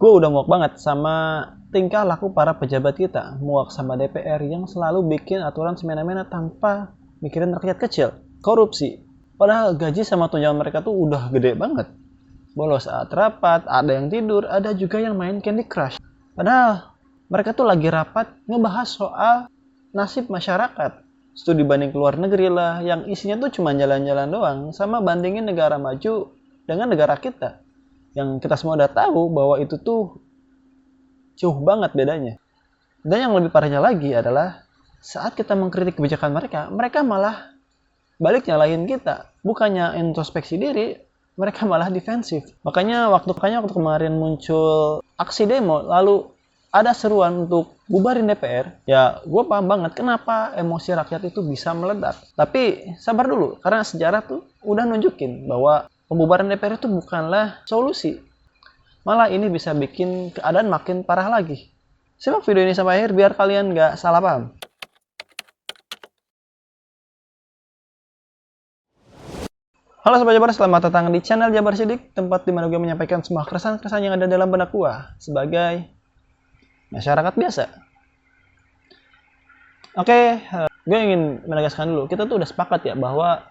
Gue udah muak banget sama tingkah laku para pejabat kita. Muak sama DPR yang selalu bikin aturan semena-mena tanpa mikirin rakyat kecil. Korupsi. Padahal gaji sama tunjangan mereka tuh udah gede banget. Bolos saat rapat, ada yang tidur, ada juga yang main Candy Crush. Padahal mereka tuh lagi rapat ngebahas soal nasib masyarakat. Studi banding ke luar negeri lah, yang isinya tuh cuma jalan-jalan doang, sama bandingin negara maju dengan negara kita. Yang kita semua udah tahu bahwa itu tuh jauh banget bedanya. Dan yang lebih parahnya lagi adalah saat kita mengkritik kebijakan mereka, mereka malah balik nyalahin kita. Bukannya introspeksi diri, mereka malah defensif. Makanya waktu kemarin muncul aksi demo, lalu ada seruan untuk bubarin DPR, ya gue paham banget kenapa emosi rakyat itu bisa meledak. Tapi sabar dulu, karena sejarah tuh udah nunjukin bahwa pembubaran DPR itu bukanlah solusi. Malah ini bisa bikin keadaan makin parah lagi. Simak video ini sampai akhir biar kalian gak salah paham. Halo Sobat Jabar, selamat datang di channel Jabar Sidik, tempat di mana gue menyampaikan semua keresahan-keresahan yang ada dalam benak gue sebagai masyarakat biasa. Oke, gue ingin menegaskan dulu, kita tuh udah sepakat ya bahwa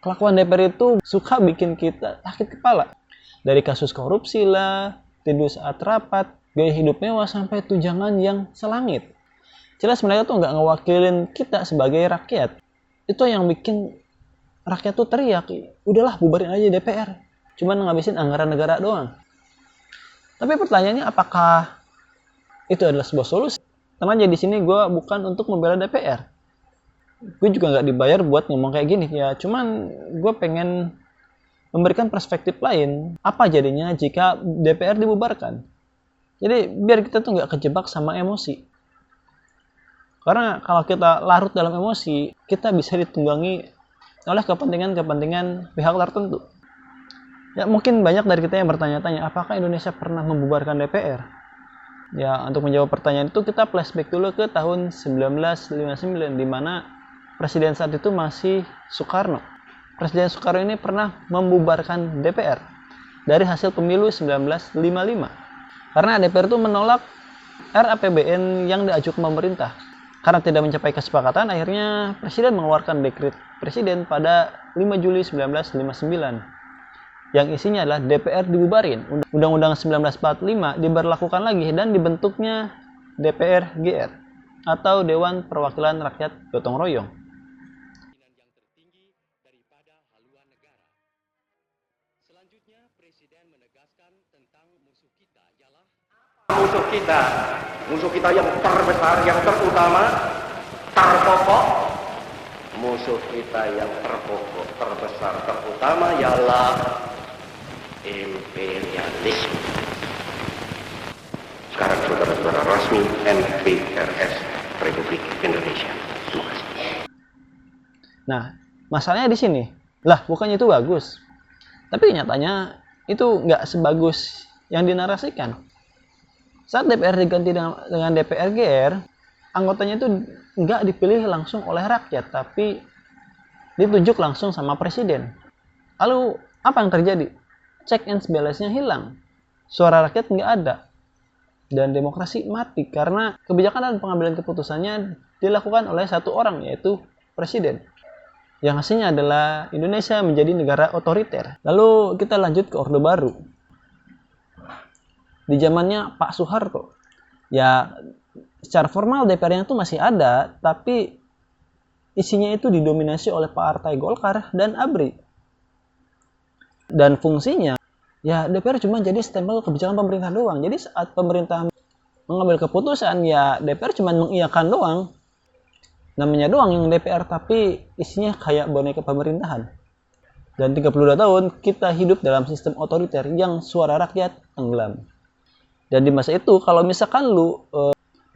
kelakuan DPR itu suka bikin kita sakit kepala. Dari kasus korupsi lah, tidur saat rapat, gaya hidup mewah, sampai tunjangan yang selangit. Jelas mereka tuh nggak ngewakilin kita sebagai rakyat. Itu yang bikin rakyat tuh teriak, udahlah bubarin aja DPR. Cuman ngabisin anggaran negara doang. Tapi pertanyaannya, apakah itu adalah sebuah solusi? Tenang aja, di sini gue bukan untuk membela DPR. Gue juga nggak dibayar buat ngomong kayak gini ya. Cuman gue pengen memberikan perspektif lain. Apa jadinya jika DPR dibubarkan? Jadi biar kita tuh nggak kejebak sama emosi. Karena kalau kita larut dalam emosi, kita bisa ditunggangi oleh kepentingan pihak tertentu. Ya mungkin banyak dari kita yang bertanya-tanya, apakah Indonesia pernah membubarkan DPR? Ya, untuk menjawab pertanyaan itu kita flashback dulu ke tahun 1959, di mana presiden saat itu masih Soekarno. Presiden Soekarno ini pernah membubarkan DPR dari hasil pemilu 1955. Karena DPR itu menolak RAPBN yang diajukan pemerintah. Karena tidak mencapai kesepakatan, akhirnya presiden mengeluarkan dekret presiden pada 5 Juli 1959. Yang isinya adalah DPR dibubarin. Undang-Undang 1945 diberlakukan lagi dan dibentuknya DPR GR atau Dewan Perwakilan Rakyat Gotong Royong. Yang tertinggi daripada haluan negara. Selanjutnya presiden menegaskan tentang musuh kita ialah musuh kita yang terbesar, yang terutama, terpokok. Musuh kita yang terpokok, terbesar, terutama ialah imperialisme. Sekarang saudara-saudara resmi NPRS Republik Indonesia. Terima kasih. Nah, masalahnya di sini. Lah, bukannya itu bagus. Tapi nyatanya itu nggak sebagus yang dinarasikan. Saat DPR diganti dengan DPR GR, anggotanya itu nggak dipilih langsung oleh rakyat, tapi ditunjuk langsung sama presiden. Lalu, apa yang terjadi? Check and balance-nya hilang. Suara rakyat nggak ada. Dan demokrasi mati karena kebijakan dan pengambilan keputusannya dilakukan oleh satu orang, yaitu presiden. Yang hasilnya adalah Indonesia menjadi negara otoriter. Lalu kita lanjut ke Orde Baru. Di zamannya Pak Soeharto, ya secara formal DPR-nya itu masih ada, tapi isinya itu didominasi oleh Partai Golkar dan ABRI. Dan fungsinya, ya DPR cuma jadi stempel kebijakan pemerintah doang. Jadi saat pemerintah mengambil keputusan, ya DPR cuma mengiyakan doang. Namanya doang yang DPR, tapi isinya kayak boneka pemerintahan. Dan 32 tahun kita hidup dalam sistem otoriter yang suara rakyat tenggelam. Dan di masa itu, kalau misalkan lu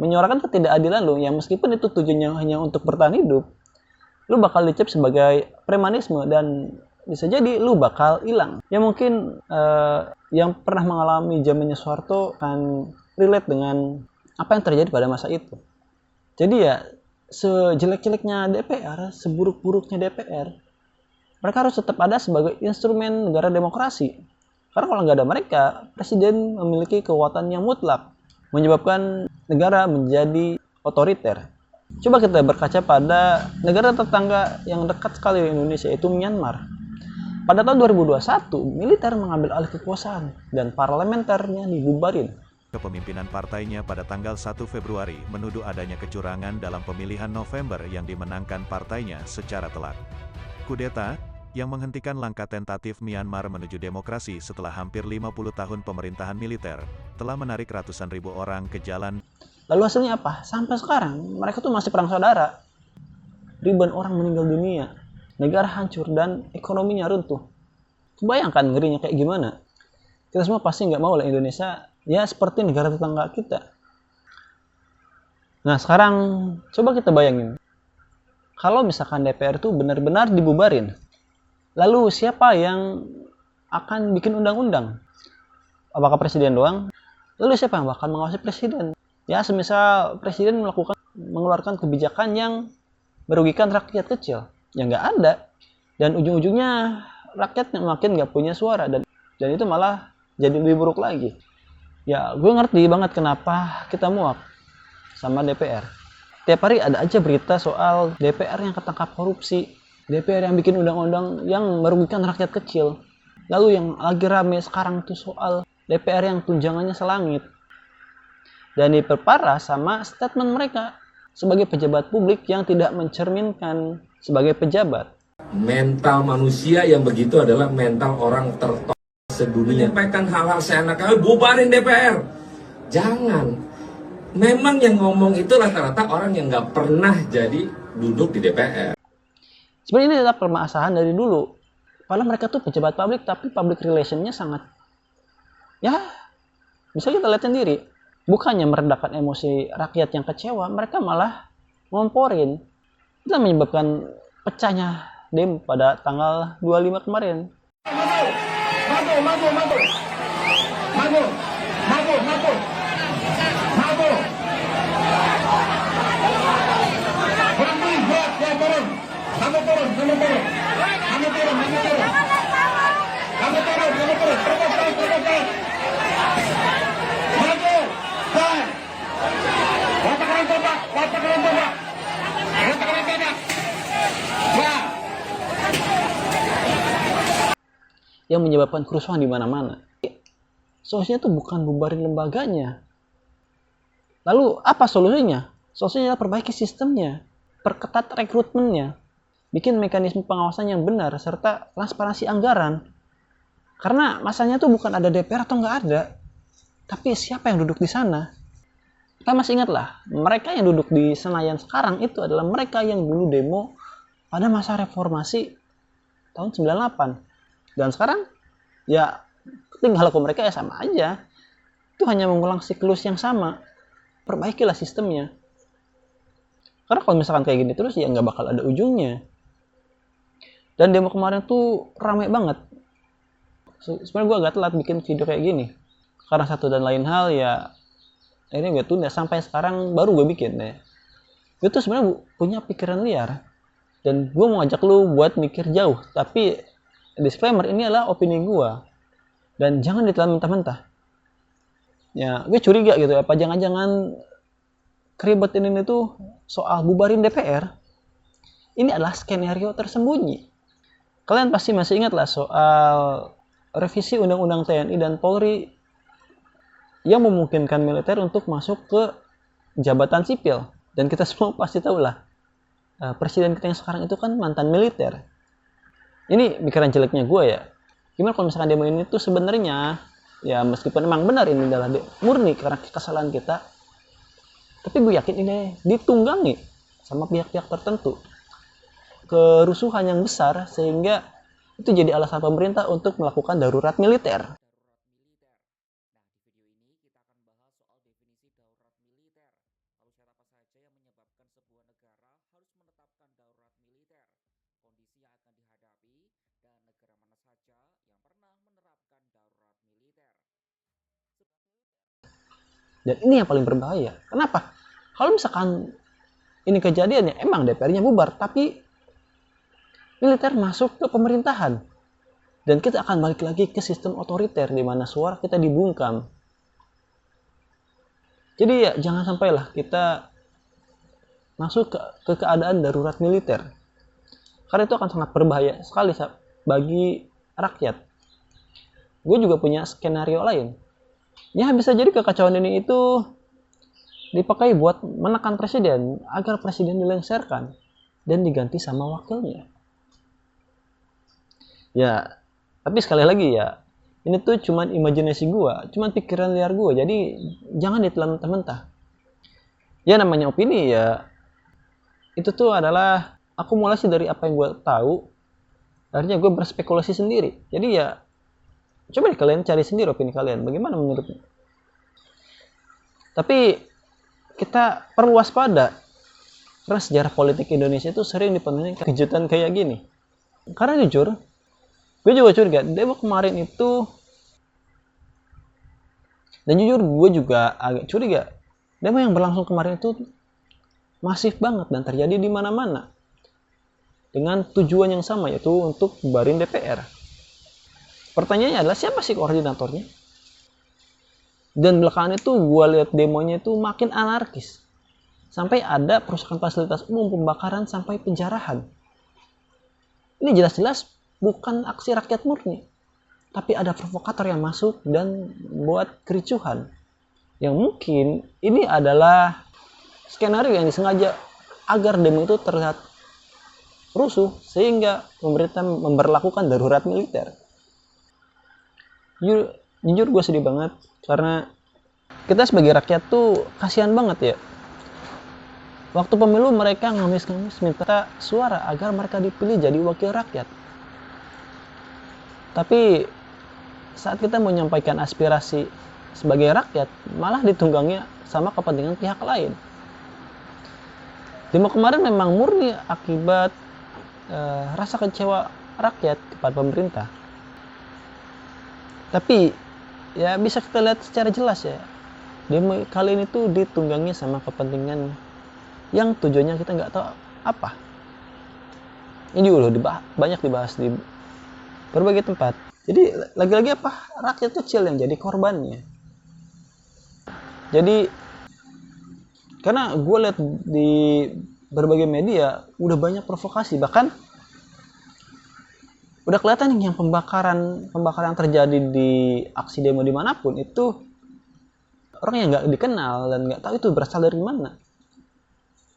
menyuarakan ketidakadilan lu, yang meskipun itu tujuannya hanya untuk bertahan hidup, lu bakal dicap sebagai premanisme dan bisa jadi lu bakal hilang. Ya mungkin yang pernah mengalami zamannya Soeharto akan relate dengan apa yang terjadi pada masa itu. Jadi ya, sejelek-jeleknya DPR, seburuk-buruknya DPR, mereka harus tetap ada sebagai instrumen negara demokrasi. Karena kalau nggak ada mereka, presiden memiliki kekuatan yang mutlak, menyebabkan negara menjadi otoriter. Coba kita berkaca pada negara tetangga yang dekat sekali di Indonesia, yaitu Myanmar. Pada tahun 2021, militer mengambil alih kekuasaan dan parlementernya dibubarin. Kepemimpinan partainya pada tanggal 1 Februari menuduh adanya kecurangan dalam pemilihan November yang dimenangkan partainya secara telak. Kudeta, yang menghentikan langkah tentatif Myanmar menuju demokrasi setelah hampir 50 tahun pemerintahan militer, telah menarik ratusan ribu orang ke jalan. Lalu hasilnya apa? Sampai sekarang, mereka tuh masih perang saudara. Ribuan orang meninggal dunia, negara hancur dan ekonominya runtuh. Bayangkan ngerinya kayak gimana? Kita semua pasti nggak mau lah Indonesia ya seperti negara tetangga kita. Nah sekarang coba kita bayangin, kalau misalkan DPR itu benar-benar dibubarin, lalu siapa yang akan bikin undang-undang? Apakah presiden doang? Lalu siapa yang bakal mengawasi presiden? Ya semisal presiden mengeluarkan kebijakan yang merugikan rakyat kecil, ya nggak ada. Dan ujung-ujungnya rakyat yang makin nggak punya suara, dan itu malah jadi lebih buruk lagi. Ya gue ngerti banget kenapa kita muak sama DPR. Tiap hari ada aja berita soal DPR yang ketangkap korupsi, DPR yang bikin undang-undang yang merugikan rakyat kecil. Lalu yang lagi rame sekarang tuh soal DPR yang tunjangannya selangit. Dan diperparah sama statement mereka sebagai pejabat publik yang tidak mencerminkan sebagai pejabat. Mental manusia yang begitu adalah mental orang tertolak sedunia. Menyampaikan hal-hal seenaknya, bubarin DPR. Jangan. Memang yang ngomong itu rata-rata orang yang nggak pernah jadi duduk di DPR. Sebenarnya ini adalah permasalahan dari dulu. Padahal mereka tuh pejabat publik, tapi public relationnya sangat, ya bisa kita lihat sendiri. Bukannya meredakan emosi rakyat yang kecewa, mereka malah ngomporin. Itu yang menyebabkan pecahnya demo pada tanggal 25 kemarin. Yang menyebabkan kerusuhan di mana-mana. Solusinya tuh bukan bubarin lembaganya. Lalu apa solusinya? Solusinya adalah perbaiki sistemnya, perketat rekrutmennya, bikin mekanisme pengawasan yang benar, serta transparansi anggaran. Karena masalahnya tuh bukan ada DPR atau nggak ada, tapi siapa yang duduk di sana. Kita masih ingat lah, mereka yang duduk di Senayan sekarang itu adalah mereka yang dulu demo pada masa reformasi tahun 98. Dan sekarang, ya tinggal laku mereka ya sama aja. Itu hanya mengulang siklus yang sama. Perbaikilah sistemnya. Karena kalau misalkan kayak gini terus, ya nggak bakal ada ujungnya. Dan demo kemarin tuh rame banget. Sebenarnya gue agak telat bikin video kayak gini. Karena satu dan lain hal, ya ini gue tunda sampai sekarang baru gue bikin ya. Gue tuh sebenarnya punya pikiran liar. Dan gue mau ngajak lu buat mikir jauh. Tapi disclaimer, ini adalah opini gue. Dan jangan ditelan mentah-mentah. Ya, gue curiga gitu. Apa jangan-jangan keributan ini tuh soal bubarin DPR. Ini adalah skenario tersembunyi. Kalian pasti masih ingat lah soal revisi Undang-Undang TNI dan Polri yang memungkinkan militer untuk masuk ke jabatan sipil. Dan kita semua pasti tahu lah, presiden kita yang sekarang itu kan mantan militer. Ini pikiran jeleknya gue ya. Gimana kalau misalkan demo ini tuh sebenarnya, ya meskipun emang benar ini adalah murni karena kesalahan kita, tapi gue yakin ini ditunggangi sama pihak-pihak tertentu. Kerusuhan yang besar sehingga itu jadi alasan pemerintah untuk melakukan darurat militer. Dan ini yang paling berbahaya. Kenapa? Kalau misalkan ini kejadiannya, emang DPR-nya bubar, tapi militer masuk ke pemerintahan. Dan kita akan balik lagi ke sistem otoriter di mana suara kita dibungkam. Jadi ya jangan sampailah kita masuk ke keadaan darurat militer. Karena itu akan sangat berbahaya sekali bagi rakyat. Gue juga punya skenario lain. Ya bisa jadi kekacauan ini itu dipakai buat menekan presiden agar presiden dilengsarkan dan diganti sama wakilnya. Ya, tapi sekali lagi ya, ini tuh cuman imajinasi gua, cuman pikiran liar gua. Jadi jangan ditelan mentah-mentah. Ya namanya opini ya, itu tuh adalah akumulasi dari apa yang gua tahu. Akhirnya gue berspekulasi sendiri. Jadi ya, coba deh kalian cari sendiri opini kalian. Bagaimana menurutmu? Tapi kita perlu waspada. Karena sejarah politik Indonesia itu sering dipenuhi kejutan kayak gini. Karena jujur, gue juga curiga. Demo kemarin itu, dan jujur gue juga agak curiga. Demo yang berlangsung kemarin itu masif banget dan terjadi di mana-mana. Dengan tujuan yang sama, yaitu untuk bubarin DPR. Pertanyaannya adalah siapa sih koordinatornya? Dan belakangan itu gue lihat demonya itu makin anarkis. Sampai ada perusakan fasilitas umum, pembakaran, sampai penjarahan. Ini jelas-jelas bukan aksi rakyat murni. Tapi ada provokator yang masuk dan buat kericuhan. Yang mungkin ini adalah skenario yang disengaja agar demo itu terlihat rusuh sehingga pemerintah memberlakukan darurat militer. Jujur gue sedih banget karena kita sebagai rakyat tuh kasihan banget ya. Waktu pemilu mereka ngamis-ngamis minta suara agar mereka dipilih jadi wakil rakyat. Tapi saat kita menyampaikan aspirasi sebagai rakyat malah ditunggangi sama kepentingan pihak lain. Demo kemarin memang murni akibat rasa kecewa rakyat kepada pemerintah. Tapi ya bisa kita lihat secara jelas ya, demo kali ini tuh ditunggangi sama kepentingan yang tujuannya kita nggak tahu apa. Ini juga banyak dibahas di berbagai tempat. Jadi lagi-lagi apa, rakyat kecil yang jadi korbannya. Jadi karena gue lihat di berbagai media udah banyak provokasi, bahkan udah kelihatan yang pembakaran yang terjadi di aksi demo dimanapun itu orang yang nggak dikenal dan nggak tahu itu berasal dari mana.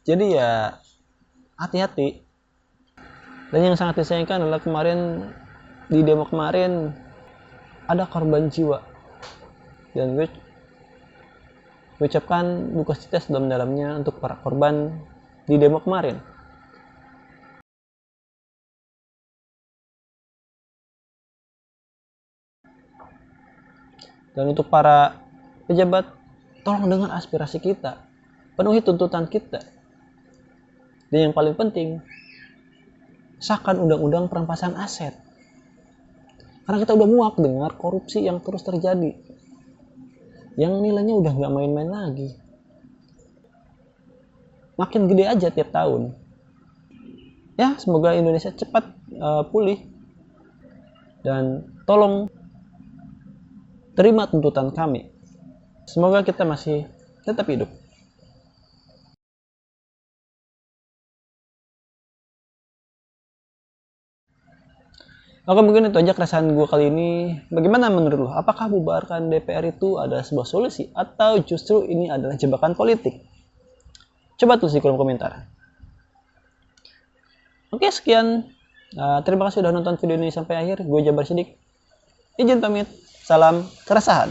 Jadi ya hati-hati. Dan yang sangat disayangkan adalah kemarin di demo kemarin ada korban jiwa, dan gue ucapkan duka cita sedalam-dalamnya untuk para korban di demo kemarin. Dan untuk para pejabat, tolong dengar aspirasi kita, penuhi tuntutan kita. Dan yang paling penting, sahkan undang-undang perampasan aset. Karena kita udah muak dengar korupsi yang terus terjadi, yang nilainya udah nggak main-main lagi. Makin gede aja tiap tahun. Ya, semoga Indonesia cepat pulih. Dan tolong terima tuntutan kami. Semoga kita masih tetap hidup. Oke, mungkin itu aja keresahan gue kali ini. Bagaimana menurut lo? Apakah bubarkan DPR itu adalah sebuah solusi atau justru ini adalah jebakan politik? Coba tulis di kolom komentar. Oke, sekian. Terima kasih sudah nonton video ini sampai akhir. Gue Jabar Sidik. Izin pamit. Salam keresahan.